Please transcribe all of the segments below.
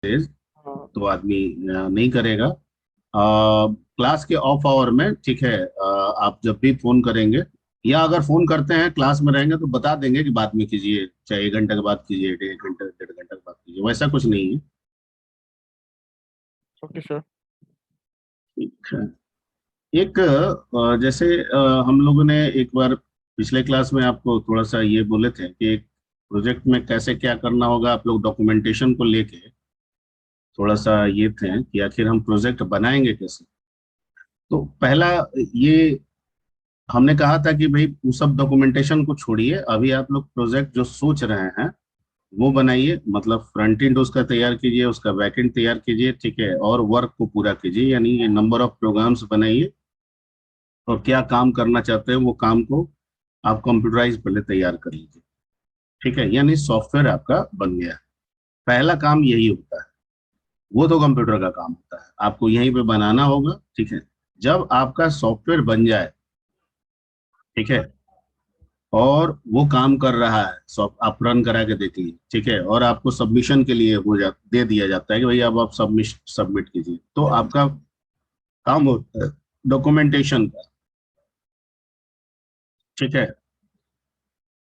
हाँ। तो आदमी नहीं करेगा। क्लास के ऑफ आवर में, ठीक है, आप जब भी फोन करेंगे या अगर फोन करते हैं क्लास में रहेंगे तो बता देंगे कि बाद में कीजिए, चाहे 1 घंटे के बाद कीजिए, 1 घंटे 1.5 घंटे के बाद कीजिए, वैसा कुछ नहीं है। Okay sir. ठीक है। एक जैसे हम लोगों ने एक बार पिछले क्लास में आपको थोड़ा सा ये बोले थे कि एक प्रोजेक्ट में कैसे क्या करना होगा, आप लोग डॉक्यूमेंटेशन को लेके थोड़ा सा ये थे कि आखिर हम प्रोजेक्ट बनाएंगे कैसे। तो पहला ये हमने कहा था कि भाई वो सब डॉक्यूमेंटेशन को छोड़िए, अभी आप लोग प्रोजेक्ट जो सोच रहे हैं वो बनाइए, मतलब फ्रंट एंड उसका तैयार कीजिए, उसका बैक एंड तैयार कीजिए, ठीक है, और वर्क को पूरा कीजिए, यानी ये नंबर ऑफ प्रोग्राम्स बनाइए और क्या काम करना चाहते हैं वो काम को आप कंप्यूटराइज पहले तैयार कर लीजिए। ठीक है, यानी सॉफ्टवेयर आपका बन गया है। पहला काम यही होता है, वो तो कंप्यूटर का काम होता है, आपको यहीं पे बनाना होगा। ठीक है, जब आपका सॉफ्टवेयर बन जाए, ठीक है, और वो काम कर रहा है, सॉफ्ट आप रन करा के देखिए, ठीक है, और आपको सबमिशन के लिए दे दिया जाता है कि भाई अब आप सबमिट कीजिए, तो आपका काम होता है डॉक्यूमेंटेशन का। ठीक है,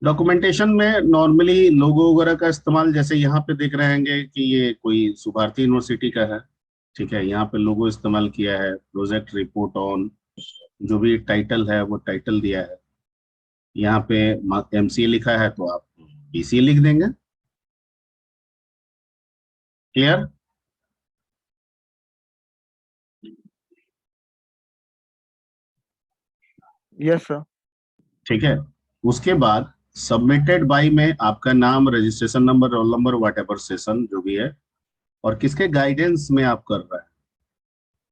डॉक्यूमेंटेशन में नॉर्मली लोगो वगैरह का इस्तेमाल, जैसे यहाँ पे देख रहे होंगे कि ये कोई सुभारती यूनिवर्सिटी का है। ठीक है, यहाँ पे लोगो इस्तेमाल किया है, प्रोजेक्ट रिपोर्ट ऑन, जो भी टाइटल है वो टाइटल दिया है। यहाँ पे एमसीए लिखा है तो आप बीसीए लिख देंगे। क्लियर? Yes sir. ठीक है, उसके बाद सबमिटेड बाय में आपका नाम, registration number, roll number, what ever session जो भी है, और किसके गाइडेंस में आप कर रहे हैं।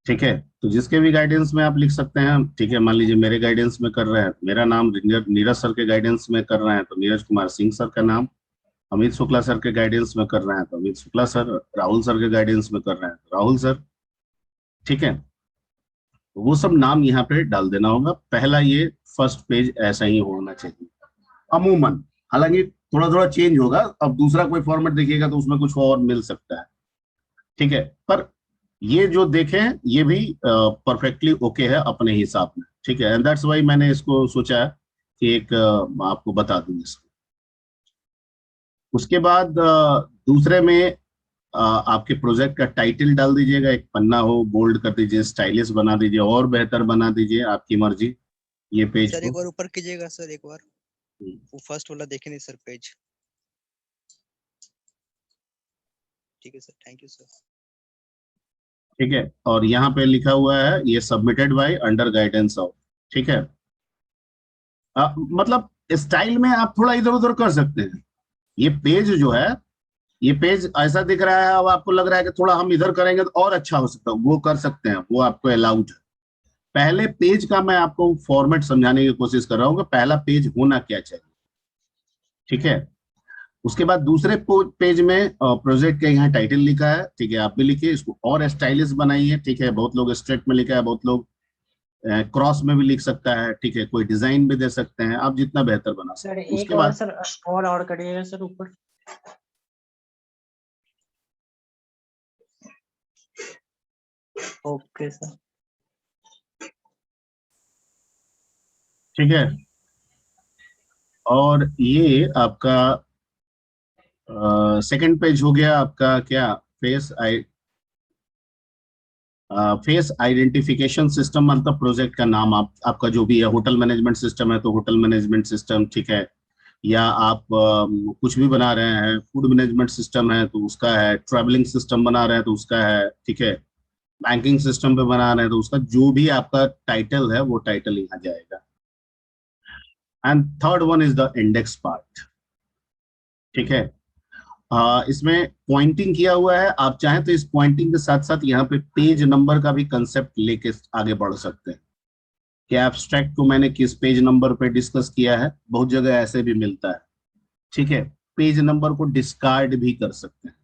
ठीक है, तो जिसके भी गाइडेंस में आप लिख सकते हैं। ठीक है, मान लीजिए मेरे गाइडेंस में कर रहे हैं, मेरा नाम नीरज सर के गाइडेंस में कर रहे हैं तो नीरज कुमार सिंह सर का नाम, अमित शुक्ला सर के गाइडेंस में कर रहे हैं तो अमित शुक्ला सर, राहुल सर के गाइडेंस में कर रहे हैं तो राहुल सर। ठीक है, तो वो सब नाम यहाँ पे डाल देना होगा। पहला ये फर्स्ट पेज ऐसा ही होना चाहिए अमूमन, हालांकि थोड़ा थोड़ा चेंज होगा, अब दूसरा कोई फॉर्मेट देखिएगा तो उसमें कुछ और मिल सकता है। ठीक है, पर ये जो देखें ये भी परफेक्टली ओके है अपने हिसाब में। ठीक है, एंड दैट्स वाई मैंने इसको सोचा है कि एक आपको बता दूं इसको। उसके बाद दूसरे में आपके प्रोजेक्ट का टाइटल डाल दीजिएगा, एक पन्ना हो, बोल्ड कर दीजिए, स्टाइलिश बना दीजिए, और बेहतर बना दीजिए, आपकी मर्जी, ये पेज सर एक को। बार ऊपर कीजिएगा सर, एक बार वो फर्स्ट वाला देखे नहीं सर पेज। ठीक है सर, थैंक यू सर। ठीक है, और यहाँ पे लिखा हुआ है ये submitted by under guidance of. ठीक है, मतलब स्टाइल में आप थोड़ा इधर उधर कर सकते हैं। ये पेज जो है, ये पेज ऐसा दिख रहा है, अब आपको लग रहा है कि थोड़ा हम इधर करेंगे तो और अच्छा हो सकता है, वो कर सकते हैं, वो आपको अलाउड है। पहले पेज का मैं आपको फॉर्मेट समझाने की कोशिश कर रहा हूँ कि पहला पेज होना क्या चाहिए। ठीक है, उसके बाद दूसरे पेज में प्रोजेक्ट का यहाँ टाइटल लिखा है, ठीक है, आप भी लिखिए इसको और स्टाइलिश बनाइए। ठीक है, बहुत लोग स्ट्रेट में लिखा है, बहुत लोग क्रॉस में भी लिख सकता है। ठीक है, कोई डिजाइन भी दे सकते हैं, आप जितना बेहतर बना सकते सर हैं। एक उसके और बाद सर, और करिएगा सर ऊपर। Okay sir. ठीक है, और ये आपका सेकंड पेज हो गया आपका क्या, फेस फेस आइडेंटिफिकेशन सिस्टम, मतलब प्रोजेक्ट का नाम आपका जो भी है, होटल मैनेजमेंट सिस्टम है तो होटल मैनेजमेंट सिस्टम। ठीक है, या आप कुछ भी बना रहे हैं, फूड मैनेजमेंट सिस्टम है तो उसका है, ट्रैवलिंग सिस्टम बना रहे हैं तो उसका है। ठीक है, बैंकिंग सिस्टम पे बना रहे हैं तो उसका, जो भी आपका टाइटल है वो टाइटल यहाँ जाएगा। And third one is the index part. ठीक है, इसमें पॉइंटिंग किया हुआ है, आप चाहें तो इस पॉइंटिंग के साथ साथ यहाँ पे पेज नंबर का भी कंसेप्ट लेके आगे बढ़ सकते हैं कि एब्स्ट्रैक्ट को मैंने किस पेज नंबर पे डिस्कस किया है, बहुत जगह ऐसे भी मिलता है। ठीक है, पेज नंबर को डिस्कार्ड भी कर सकते हैं,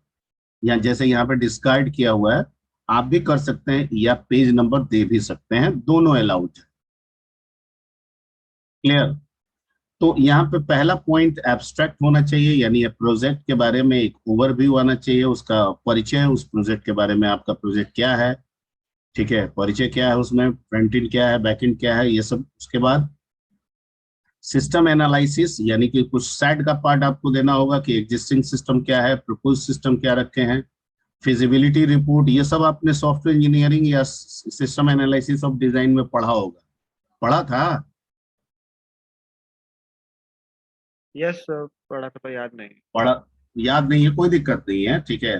या जैसे यहाँ पे डिस्कार्ड किया हुआ है आप भी कर सकते हैं, या पेज नंबर दे भी सकते हैं, दोनों अलाउड है। क्लियर? तो यहाँ पे पहला पॉइंट एब्स्ट्रैक्ट होना चाहिए, यानी प्रोजेक्ट के बारे में एक ओवरव्यू आना चाहिए, उसका परिचय, उस प्रोजेक्ट के बारे में आपका प्रोजेक्ट क्या है, ठीक है, परिचय क्या है, उसमें फ्रंट एंड क्या है, बैक एंड क्या है, ये सब। उसके बाद सिस्टम एनालिसिस, यानी कि कुछ साइड का पार्ट आपको देना होगा कि एग्जिस्टिंग सिस्टम क्या है, प्रपोज सिस्टम क्या रखे हैं, फिजिबिलिटी रिपोर्ट, ये सब आपने सॉफ्टवेयर इंजीनियरिंग या सिस्टम एनालिसिस ऑफ डिजाइन में पढ़ा होगा, पढ़ा था? यस सर, पढ़ा था पर याद नहीं। पढ़ा, याद नहीं है, कोई दिक्कत नहीं है, ठीक है।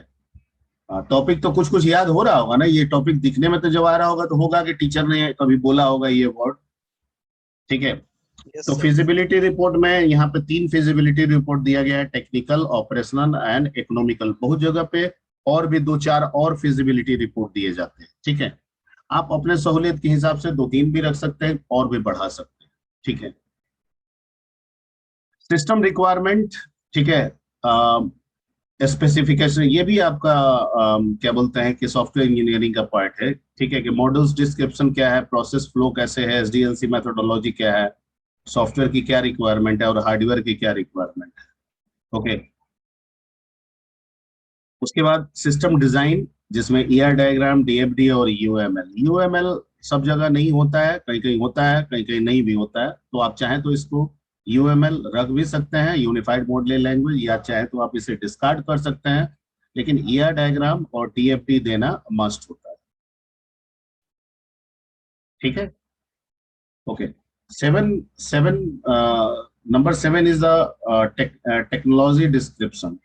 टॉपिक तो कुछ कुछ याद हो रहा होगा ना, ये टॉपिक दिखने में तो जब आ रहा होगा तो होगा कि टीचर ने कभी बोला होगा ये वर्ड, ठीक है। यस तो सर। फिजिबिलिटी रिपोर्ट में यहाँ पे 3 फिजिबिलिटी रिपोर्ट दिया गया है, टेक्निकल, ऑपरेशनल एंड इकोनॉमिकल। बहुत जगह पे और भी 2-4 और फिजिबिलिटी रिपोर्ट दिए जाते हैं, ठीक है। आप अपने सहूलियत के हिसाब से 2-3 भी रख सकते हैं और भी बढ़ा सकते हैं, ठीक है। सिस्टम रिक्वायरमेंट, ठीक है, स्पेसिफिकेशन, ये भी आपका क्या बोलते हैं कि सॉफ्टवेयर इंजीनियरिंग का पार्ट है, ठीक है, कि मॉडल्स डिस्क्रिप्शन क्या है, प्रोसेस फ्लो कैसे है, एसडीएलसी मेथोडोलॉजी क्या है, सॉफ्टवेयर की क्या रिक्वायरमेंट है और हार्डवेयर की क्या रिक्वायरमेंट है, ओके। उसके बाद सिस्टम डिजाइन, जिसमें ईआर डायग्राम, डीएफडी और यूएमएल। यूएमएल सब जगह नहीं होता है, कहीं कहीं होता है, कहीं कहीं नहीं भी होता है, तो आप चाहें तो इसको यूएमएल रख भी सकते हैं, यूनिफाइड मॉडल लैंग्वेज, या चाहे तो आप इसे डिस्कार्ड कर सकते हैं, लेकिन ईआर डायग्राम और टीएफडी देना मस्ट होता है, ठीक है, okay. 7 number 7 is the technology description.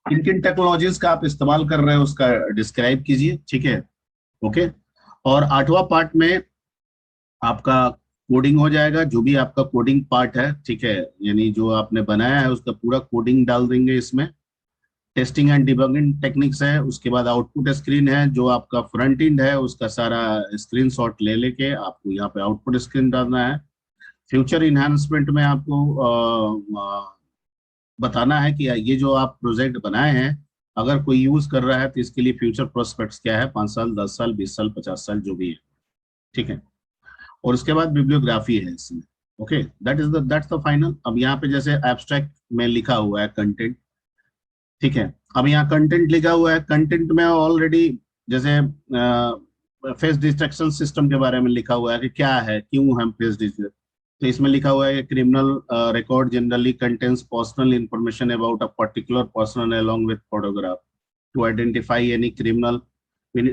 किन किन टेक्नोलॉजीज का आप इस्तेमाल कर रहे हैं उसका डिस्क्राइब कीजिए, ठीक है, ओके। और 8वां पार्ट में आपका कोडिंग हो जाएगा, जो भी आपका कोडिंग पार्ट है, ठीक है, यानी जो आपने बनाया है उसका पूरा कोडिंग डाल देंगे इसमें। टेस्टिंग एंड डिबगिंग टेक्निक्स है, उसके बाद आउटपुट स्क्रीन है, जो आपका फ्रंट एंड है उसका सारा स्क्रीनशॉट ले लेके आपको यहाँ पे आउटपुट स्क्रीन डालना है। फ्यूचर इन्हांसमेंट में आपको बताना है कि ये जो आप प्रोजेक्ट बनाए हैं, अगर कोई यूज कर रहा है तो इसके लिए फ्यूचर प्रोस्पेक्ट्स क्या है, 5 साल, 10 साल, 20 साल, 50 साल, जो भी है, ठीक है। और उसके बाद बिब्लियोग्राफी है इसमें, ओके। That's the final. अब यहाँ पे जैसे एब्स्ट्रैक्ट में लिखा हुआ है कंटेंट, ठीक है। अब यहाँ कंटेंट लिखा हुआ है, कंटेंट में ऑलरेडी जैसे फेस डिटेक्शन सिस्टम के बारे में लिखा हुआ है कि क्या है, क्यों हम फेस डिटेक्शन, तो इसमें लिखा हुआ है criminal record generally contains personal information about a particular person along with photograph to identify any criminal.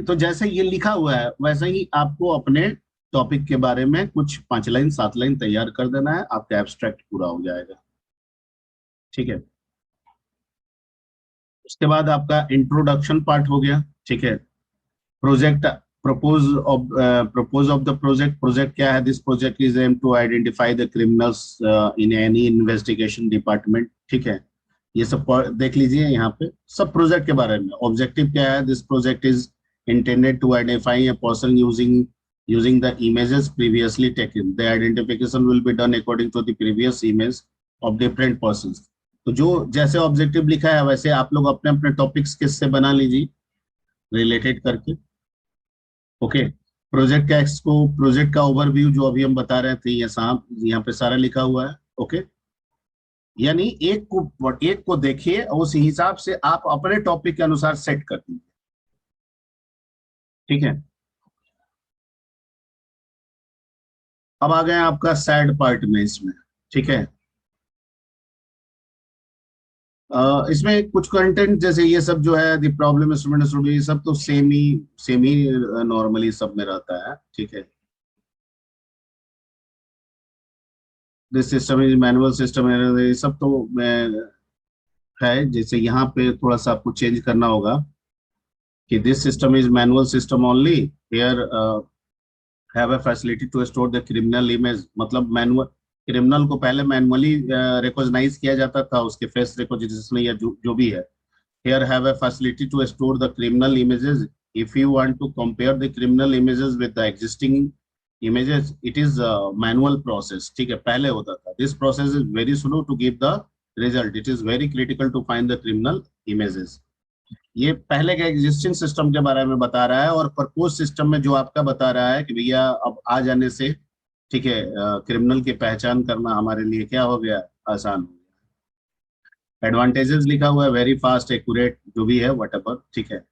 तो जैसे ये लिखा हुआ है वैसे ही आपको अपने टॉपिक के बारे में कुछ 5 लाइन 7 लाइन तैयार कर देना है, आपका एब्स्ट्रैक्ट पूरा हो जाएगा, ठीक है। उसके बाद आपका इंट्रोडक्शन पार्ट हो गया, ठीक है। Project, propose of the project क्या है, this project is aim to identify the criminals in any investigation department, ठीक है। ये सब देख लीजिए यहाँ पे सब प्रोजेक्ट के बारे में। ऑब्जेक्टिव क्या है, this project is intended to identify a person using the images previously taken. The identification will be done according to the previous image of different persons. तो जो जैसे ऑब्जेक्टिव लिखा है वैसे आप लोग अपने अपने टॉपिक्स किससे बना लीजिए रिलेटेड करके, ओके। प्रोजेक्ट का एक्सको, प्रोजेक्ट का ओवरव्यू जो अभी हम बता रहे थे, ये यहाँ पे सारा लिखा हुआ है, ओके। यानी एक को देखिए और उस हिसाब से आप अपने टॉपिक के अनुसार सेट कर दीजिए, ठीक है। अब आ गए आपका सैड पार्ट में इसमें, ठीक है। इसमें कुछ कंटेंट जैसे ये सब जो है द प्रॉब्लम स्टूडेंट ये सब तो सेम ही नॉर्मली सब में रहता है, ठीक है। This system is manual system, ये सब तो है। जैसे यहाँ पे थोड़ा सा आपको चेंज करना होगा कि this system is manual system only here have a facility to store the criminal image, मतलब मैनुअल क्रिमिनल को पहले मैनुअली रिकॉग्नाइज किया जाता था, उसके फेस रिकॉग्निशन या जो भी है। Here have a facility to store the criminal images. If you want to compare the criminal images with the existing images, it is a manual process. ठीक है, पहले होता था. This process is very slow to give the result. It is very critical to find the criminal images. ये पहले के existing system के बारे में बता रहा है, और प्रपोज सिस्टम में जो आपका बता रहा है कि भैया अब आ जाने से ठीक है, क्रिमिनल की पहचान करना हमारे लिए क्या हो गया, आसान हो गया। एडवांटेजेस लिखा हुआ है, वेरी फास्ट, एक्यूरेट, जो भी है वट एवर, ठीक है,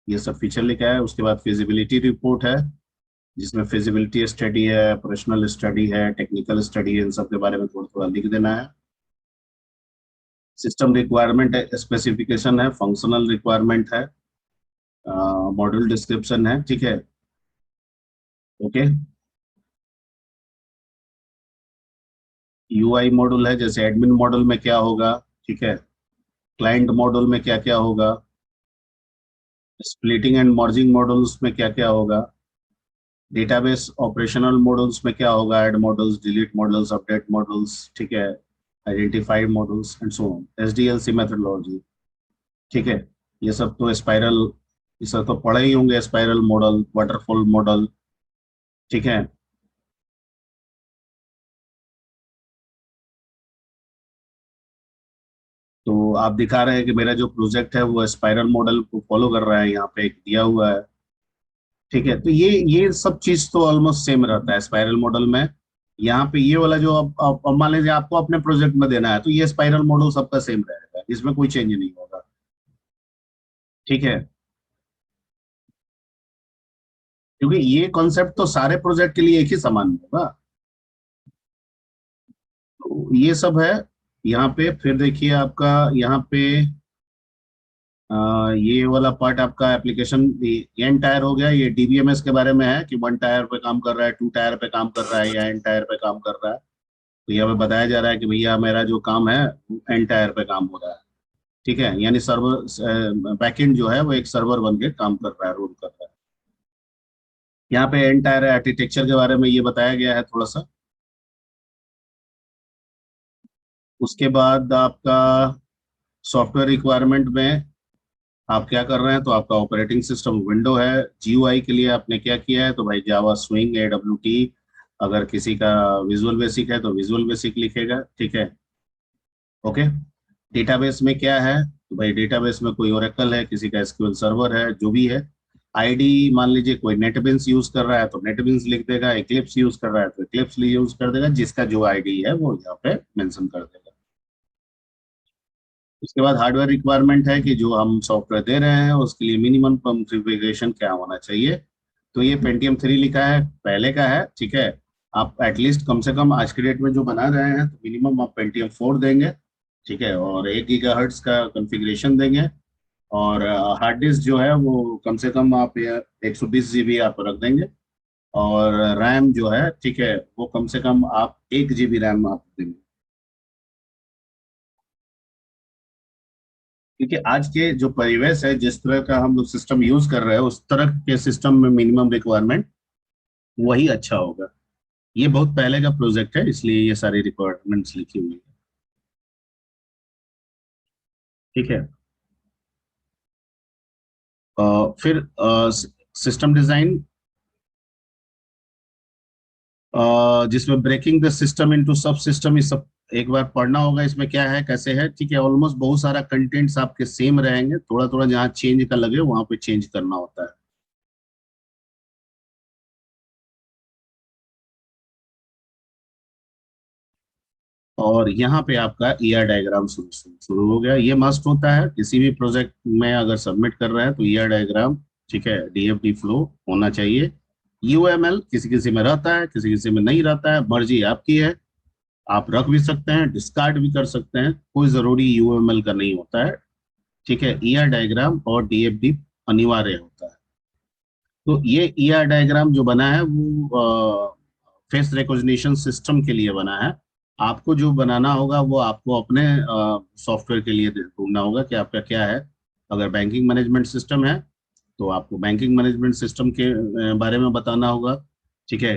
ये सब फीचर लिखा है। उसके बाद फिजिबिलिटी रिपोर्ट है, जिसमें फिजिबिलिटी स्टडी है, ऑपरेशनल स्टडी है, टेक्निकल स्टडी है, इन सब के बारे में थोड़ा थोड़ा लिख देना है। सिस्टम रिक्वायरमेंट है, स्पेसिफिकेशन है, फंक्शनल रिक्वायरमेंट है, मॉड्यूल डिस्क्रिप्शन है, ठीक है, ओके। यूआई मॉड्यूल है, जैसे एडमिन मॉड्यूल में क्या होगा, ठीक है, क्लाइंट मॉड्यूल में क्या क्या होगा, स्प्लिटिंग एंड मर्जिंग मॉड्यूल्स में क्या क्या होगा, डेटाबेस ऑपरेशनल मॉड्यूल्स में क्या होगा, add modules, delete modules, update modules, ठीक है, identify modules and so on, SDLC methodology, ठीक है। ये सब तो स्पाइरल, ये सब तो पढ़े ही होंगे, स्पाइरल मॉडल, वाटरफॉल मॉडल, ठीक है। तो आप दिखा रहे हैं कि मेरा जो प्रोजेक्ट है वो स्पाइरल मॉडल को फॉलो कर रहा है, यहाँ पे एक दिया हुआ है, ठीक है। तो ये सब चीज तो ऑलमोस्ट सेम रहता है स्पाइरल मॉडल में। यहाँ पे ये वाला जो अब मान लीजिए आपको अपने प्रोजेक्ट में देना है, तो ये स्पाइरल मॉडल सबका सेम रहेगा, इसमें कोई चेंज नहीं होगा, ठीक है, क्योंकि ये कॉन्सेप्ट तो सारे प्रोजेक्ट के लिए एक ही समान होगा। तो ये सब है यहाँ पे। फिर देखिए आपका यहाँ पे ये वाला पार्ट आपका एप्लीकेशन एन टायर हो गया, ये डीबीएमएस के बारे में है कि 1 टायर पे काम कर रहा है, 2 टायर पे काम कर रहा है, या एन टायर पे काम कर रहा है। तो यहाँ पे बताया जा रहा है कि भैया मेरा जो काम है एन टायर पे काम हो रहा है, ठीक है, यानी सर्वर बैकएंड जो है वो एक सर्वर बन के काम कर रहा है, रोल कर रहा है। यहाँ पे एन टायर आर्किटेक्चर के बारे में ये बताया गया है थोड़ा सा। उसके बाद आपका सॉफ्टवेयर रिक्वायरमेंट में आप क्या कर रहे हैं, तो आपका ऑपरेटिंग सिस्टम विंडो है, जीयूआई के लिए आपने क्या किया है, तो भाई जावा स्विंग, एडब्ल्यूटी, अगर किसी का विजुअल बेसिक है तो विजुअल बेसिक लिखेगा, ठीक है, ओके। डेटाबेस में क्या है, तो भाई डेटाबेस में कोई ओरेकल है, किसी का एसक्यूएल सर्वर है, जो भी है। आईडी मान लीजिए कोई नेटबिन्स यूज कर रहा है तो नेटबिन्स लिख देगा, एक्लिप्स यूज कर रहा है तो एक्लिप्स यूज कर देगा, जिसका जो आईडी है वो यहाँ पे मेंशन कर देगा। उसके बाद हार्डवेयर रिक्वायरमेंट है कि जो हम सॉफ्टवेयर दे रहे हैं उसके लिए मिनिमम कॉन्फ़िगरेशन क्या होना चाहिए, तो ये पेंटियम 3 लिखा है, पहले का है, ठीक है। आप एटलीस्ट कम से कम आज के डेट में जो बना रहे हैं तो मिनिमम आप पेंटियम 4 देंगे, ठीक है, और 1 गीगाहर्ट्ज का कॉन्फ़िगरेशन देंगे। और हार्ड डिस्क जो है वो कम से कम आप 120 GB आप रख देंगे, और रैम जो है, ठीक है, वो कम से कम आप 1 GB रैम आप देंगे, क्योंकि आज के जो परिवेश है, जिस तरह का हम लोग सिस्टम यूज कर रहे हैं, उस तरह के सिस्टम में मिनिमम रिक्वायरमेंट वही अच्छा होगा। ये बहुत पहले का प्रोजेक्ट है, इसलिए ये सारी रिक्वायरमेंट्स लिखी हुई है, ठीक है। फिर सिस्टम डिजाइन, जिसमें breaking the system into sub system, ये सब एक बार पढ़ना होगा, इसमें क्या है कैसे है, ठीक है। ऑलमोस्ट बहुत सारा कंटेंट्स आपके सेम रहेंगे, थोड़ा थोड़ा जहाँ चेंज का लगे वहां पे चेंज करना होता है। और यहाँ पे आपका ईआर डायग्राम शुरू हो गया। ये मस्ट होता है किसी भी प्रोजेक्ट में, अगर सबमिट कर रहे हैं तो ईआर डायग्राम, ठीक है, डीएफडी फ्लो होना चाहिए। यूएमएल किसी किसी में रहता है, किसी किसी में नहीं रहता है, मर्जी आपकी है, आप रख भी सकते हैं, डिस्कार्ड भी कर सकते हैं, कोई जरूरी यूएमएल का नहीं होता है, ठीक है। ईआर डायग्राम और डीएफडी अनिवार्य होता है। तो ये ईआर डायग्राम जो बना है वो फेस रिकॉग्निशन सिस्टम के लिए बना है। आपको जो बनाना होगा वो आपको अपने सॉफ्टवेयर के लिए ढूंढना होगा कि आपका क्या है। अगर बैंकिंग मैनेजमेंट सिस्टम है तो आपको बैंकिंग मैनेजमेंट सिस्टम के बारे में बताना होगा, ठीक है,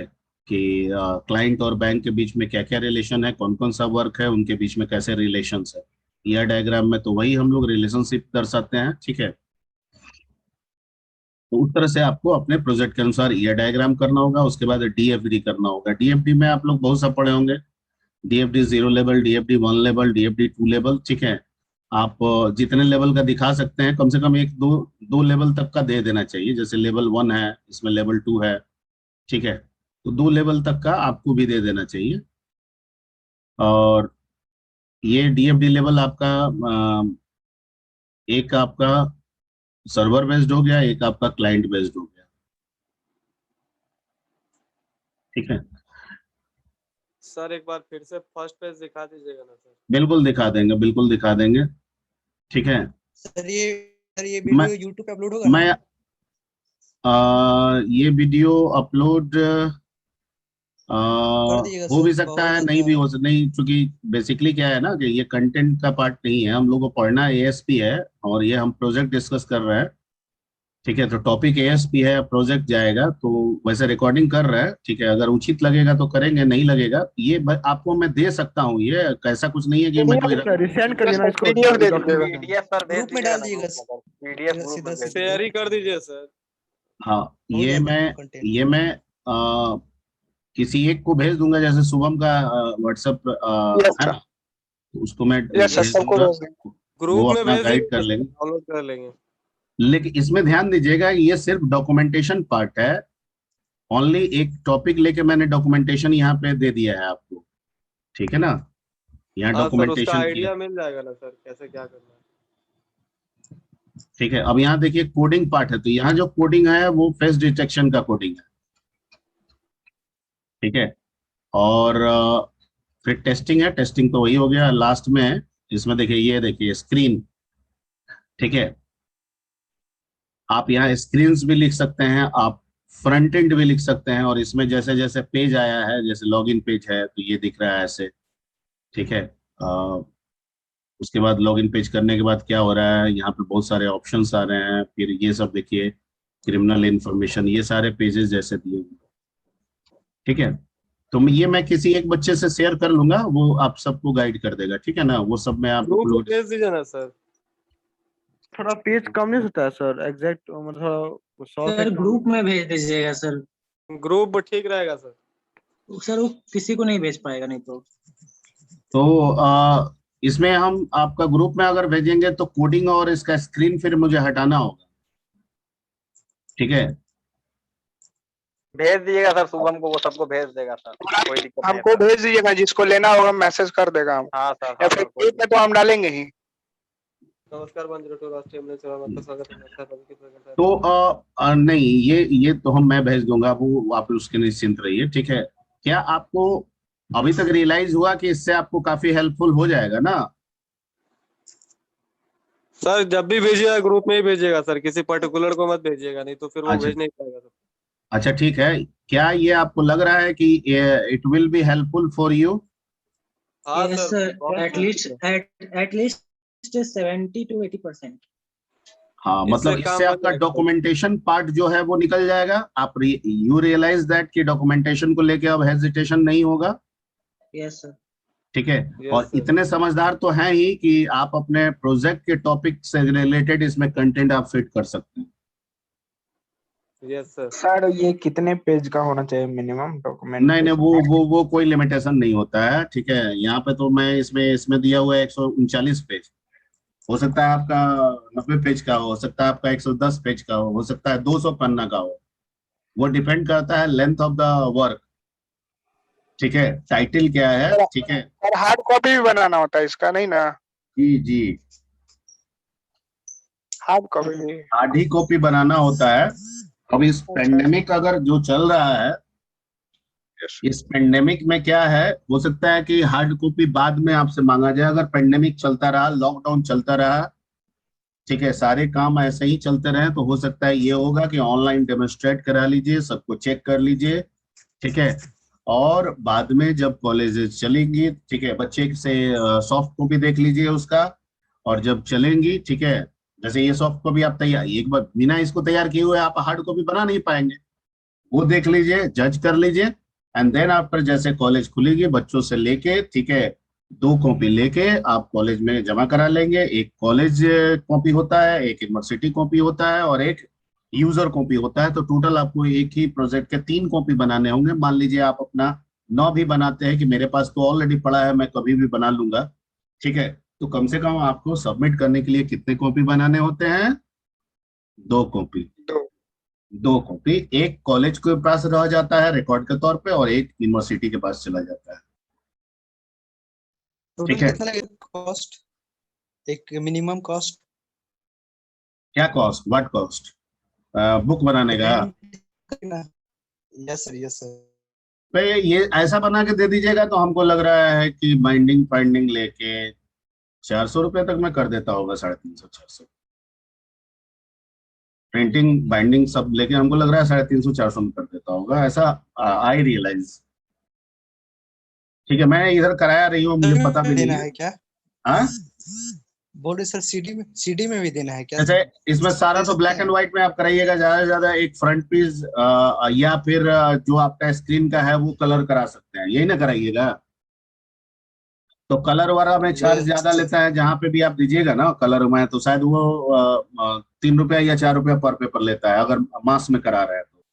कि क्लाइंट और बैंक के बीच में क्या क्या रिलेशन है, कौन कौन सा वर्क है, उनके बीच में कैसे रिलेशंस है। ईआर डायग्राम में तो वही हम लोग रिलेशनशिप दर्शाते हैं, ठीक है। तो उस तरह से आपको अपने प्रोजेक्ट के अनुसार ईआर डायग्राम करना होगा। उसके बाद डीएफडी करना होगा। डीएफडी में आप लोग बहुत सा पढ़े होंगे, DFD 0 level, DFD 1 level, DFD 2 level, ठीक है। आप जितने लेवल का दिखा सकते हैं, कम से कम एक दो दो लेवल तक का दे देना चाहिए, जैसे लेवल 1 है, इसमें लेवल 2 है, ठीक है। तो 2 लेवल तक का आपको भी दे देना चाहिए। और ये डीएफडी लेवल आपका एक आपका सर्वर बेस्ड हो गया, एक आपका क्लाइंट बेस्ड हो गया। ठीक है, सर एक बार फिर से फर्स्ट पेज दिखा दीजिएगा ना सर। बिल्कुल दिखा देंगे, बिल्कुल दिखा देंगे। ठीक है, सर ये मैं वीडियो यूट्यूब पे अपलोड होगा ना? मैं ये वीडियो अपलोड कर दीजिएगा हो भी सर, सकता बहुत है, नहीं भी ज्यादा। हो सकता, नहीं, क्योंकि बेसिकली क्या है ना कि ये कंटेंट का पार्ट नहीं है, हम लोग को पढ़ना एएसपी है और ये हम प्रोजेक्ट डिस्कस कर रहे हैं। ठीक है, तो टॉपिक एएसपी है, प्रोजेक्ट जाएगा, तो वैसे रिकॉर्डिंग कर रहा है। ठीक है, अगर उचित लगेगा तो करेंगे, नहीं लगेगा ये आपको मैं दे सकता हूँ, ये कैसा कुछ नहीं है कि मैं कोई रिसेंड कर देना इसको पीडीएफ दे document दीजिएगा। में। पीडीएफ पर भेज ग्रुप में दीजिएगा डाल ना, दीजिएगा ग्रुप में पीडीएफ ग्रुप सीधा में भेज सीधा शेयर ही कर दीजिए सर। हाँ, हो ये जाएगा मैं कंटेंट। ये मैं आ, किसी एक को भेज दूंगा, जैसे शुभम का व्हाट्सएप यस है सर, ना, तो उसको मैं यस सर, भेज सबको दूंगा, भेज देंगे। वो ग्रुप में अपना भेज गाइड कर दीजिए, लेंगे। डाउनलोड कर लेंगे। लेकिन इसमें ध्यान दीजिएगा, ये सिर्फ डॉक्यूमेंटेशन पार्ट है, ओनली एक टॉपिक लेके मैंने डॉक्यूमेंटेशन यहाँ पे दे दिया है आपको। ठीक है ना, यहाँ हाँ सर, उसका डॉक्यूमेंटेशन किया। आइडिया मिल जाएगा ना सर, कैसे क्या करना है। ठीक है, अब यहाँ देखिए कोडिंग पार्ट है, तो यहाँ जो कोडिंग है वो फेस डिटेक्शन का कोडिंग है। ठीक है, और फिर टेस्टिंग है, टेस्टिंग तो वही हो गया लास्ट में है। इसमें देखिए, ये देखिए स्क्रीन। ठीक है, आप यहाँ स्क्रीन्स भी लिख सकते हैं, आप फ्रंट एंड भी लिख सकते हैं, और इसमें जैसे जैसे पेज आया है, जैसे लॉगिन पेज है तो ये दिख रहा है ऐसे। ठीक है, उसके बाद लॉगिन पेज करने के बाद क्या हो रहा है, यहाँ पे बहुत सारे ऑप्शंस आ रहे हैं, फिर ये सब देखिए क्रिमिनल इंफॉर्मेशन, ये सारे पेजेस जैसे दिए हुए हैं। ठीक है, तो ये मैं किसी एक बच्चे से शेयर कर लूंगा, वो आप सबको गाइड कर देगा। ठीक है ना, वो सब मैं आप ग्रुप में लोग। भेज दीजिए ना सर। थोड़ा पेज कम नहीं होता है सर, एग्जैक्ट मतलब थोड़ा 100 से सर कम। ग्रुप में भेज दीजिएगा सर। ग्रुप ठीक रहेगा सर। सर वो किसी को नहीं भेज पाएगा नहीं तो। तो इसमें हम आपका ग्रुप में अगर भेजेंगे तो कोडिंग और इसका स्क्रीन फिर मुझे हटाना होगा। ठीक है, भेज दीजिएगा सर, शुभम को, वो सबको भेज देगा सर, कोई दिक्कत नहीं है हमको सर। भेज दीजिएगा, जिसको लेना होगा मैसेज कर देगा हम, हाँ सर, या हाँ फिर सर, कोई ग्रुप में तो हम डालेंगे ही। नमस्कार 102 राष्ट्रीय एम्बुलेंस सेवा में आपका स्वागत है। नमस्कार, सभी की स्वागत है। तो नहीं, ये तो हम मैं भेज दूंगा, वो आप उसके निश्चिंत रहिए। ठीक है, क्या आपको अभी तक रियलाइज हुआ कि इससे आपको काफी हेल्पफुल हो जाएगा ना? सर जब भी भेजिएगा ग्रुप में ही भेजिएगा सर, किसी पर्टिकुलर को मत भेजिएगा, नहीं तो फिर वो अच्छा, भेज नहीं पाएगा सर। अच्छा, ठीक है, क्या ये आपको लग रहा है कि it will be helpful for you? हाँ यस सर, सर, बहुत एटलीस्ट 70 to 80%। हाँ, इससे मतलब काम इससे बन आपका जाएगा। डॉक्यूमेंटेशन पार्ट जो है वो निकल जाएगा। आप यू रियलाइज दैट कि डॉक्यूमेंटेशन को लेके अब हेजिटेशन नहीं होगा। Yes sir. ठीक है, यस और सर। इतने समझदार तो हैं ही कि आप अपने प्रोजेक्ट के टॉपिक से रिलेटेड इसमें कंटेंट आप फिट कर सकते हैं। Yes sir. सर ये कितने पेज का होना चाहिए मिनिमम डॉक्यूमेंट? नहीं नहीं, वो कोई लिमिटेशन नहीं होता है। ठीक है, यहाँ पे तो मैं इसमें दिया हुआ है 139 पेज, हो सकता है आपका 90 पेज का हो सकता है आपका 110 पेज का हो सकता है 200 पन्ना का हो, वो डिपेंड करता है लेंथ ऑफ द वर्क। ठीक है, टाइटल क्या है। ठीक है, और हार्ड कॉपी भी बनाना होता है इसका, नहीं ना? जी जी, हार्ड कॉपी भी। हार्ड ही कॉपी बनाना होता है। अब इस अच्छा। पेंडेमिक अगर जो चल रहा है, इस पेंडेमिक में क्या है, हो सकता है कि हार्ड कॉपी बाद में आपसे मांगा जाए। अगर पेंडेमिक चलता रहा, लॉकडाउन चलता रहा, ठीक है, सारे काम ऐसे ही चलते रहे, तो हो सकता है ये होगा कि ऑनलाइन डेमोन्स्ट्रेट करा लीजिए, सबको चेक कर लीजिए। ठीक है, और बाद में जब कॉलेजेस चलेंगी, ठीक है, बच्चे से सॉफ्ट कॉपी देख लीजिए उसका, और जब चलेंगी, ठीक है, जैसे ये सॉफ्ट कॉपी आप तैयार, एक बार बिना इसको तैयार किए हुए आप हार्ड कॉपी बना नहीं पाएंगे, वो देख लीजिए, जज कर लीजिए, एंड देन आफ्टर जैसे कॉलेज खुलेगी बच्चों से लेके, ठीक है, 2 कॉपी लेके आप कॉलेज में जमा करा लेंगे। एक कॉलेज कॉपी होता है, एक यूनिवर्सिटी कॉपी होता है, और एक यूजर कॉपी होता है। तो टोटल आपको एक ही प्रोजेक्ट के 3 कॉपी बनाने होंगे। मान लीजिए आप अपना 9 भी बनाते हैं कि मेरे पास तो ऑलरेडी पड़ा है, मैं कभी भी बना लूंगा। ठीक है, तो कम से कम आपको सबमिट करने के लिए कितने कॉपी बनाने होते हैं? 2 कॉपी। 2 कॉपी, एक कॉलेज के पास रह जाता है रिकॉर्ड के तौर पे और एक यूनिवर्सिटी के पास चला जाता है। टोटल ठीक है। कितना लगेगा कॉस्ट, एक मिनिमम कॉस्ट? क्या कॉस्ट? What cost? बुक बनाने का? Yes sir, yes sir. भाई ये ऐसा बना के दे दीजिएगा तो हमको लग रहा है कि बाइंडिंग फाइंडिंग लेके 400 रुपये तक में कर देता होगा, 350 400। प्रिंटिंग बाइंडिंग सब लेके हमको लग रहा है 350 400 में कर देता होगा, ऐसा आई रियलाइज। ठीक है, मैं इधर कराया रही हूँ, मुझे पता भी नहीं देना है। है क्या? हाँ, बोल रहे सर सीडी में भी देना है क्या जैसे सर? इसमें सारा दे तो सकते ब्लैक एंड हैं। व्हाइट में आप कराइएगा, ज्यादा से ज्यादा एक फ्रंट पेज या फिर जो आपका स्क्रीन का है वो कलर करा सकते हैं, यही ना कराइएगा। तो कलर वाला में चार्ज यस ज्यादा सर। लेता है, जहां पे भी आप दीजिएगा ना कलर में, तो शायद वो 3 रुपया या 4 रुपया पर पेपर लेता है अगर मास में करा रहे हैं तो।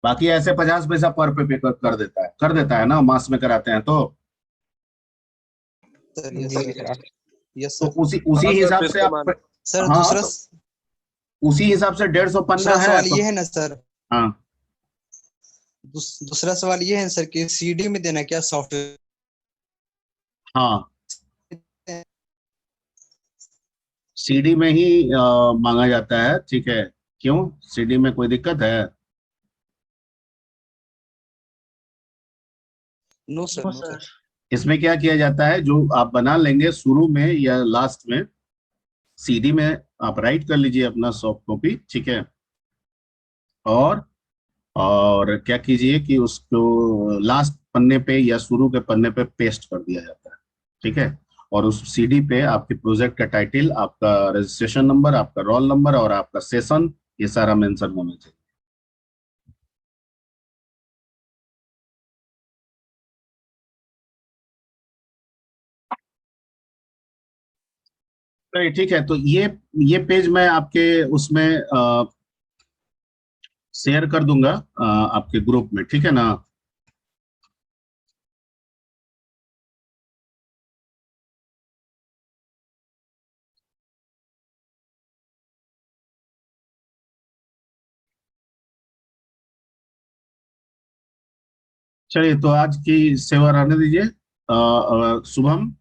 बाकी ऐसे 50 पैसा पर पेपर कर देता है ना, मास में कराते हैं तो। सर यस जी सर, सर। यस तो सर। उसी उसी हाँ सर, हिसाब से बिल्कुल आप। मान। सर हाँ, तो उसी हिसाब से 150 पन्ना दूसरा है सवाल तो। ये है ना सर, हाँ, दूसरा सवाल ये है सर कि सीडी में देना है क्या सॉफ्टवेयर? हाँ, सीडी में ही मांगा जाता है। ठीक है, क्यों सीडी में कोई दिक्कत है? No sir, no no sir. Sir. इसमें क्या किया जाता है, जो आप बना लेंगे शुरू में या लास्ट में, सीडी में आप राइट कर लीजिए अपना सॉफ्ट कॉपी। ठीक है, और क्या कीजिए कि उसको लास्ट पन्ने पे या शुरू के पन्ने पे पेस्ट कर दिया जाता है। ठीक है, और उस सीडी पे आपके प्रोजेक्ट का टाइटल, आपका रजिस्ट्रेशन नंबर, आपका रोल नंबर और आपका सेशन, ये सारा मेंशन होना चाहिए। चलिए, ठीक है, तो ये पेज मैं आपके उसमें शेयर कर दूंगा आपके ग्रुप में। ठीक है ना? चलिए, तो आज की सेवा रहने दीजिए शुभम।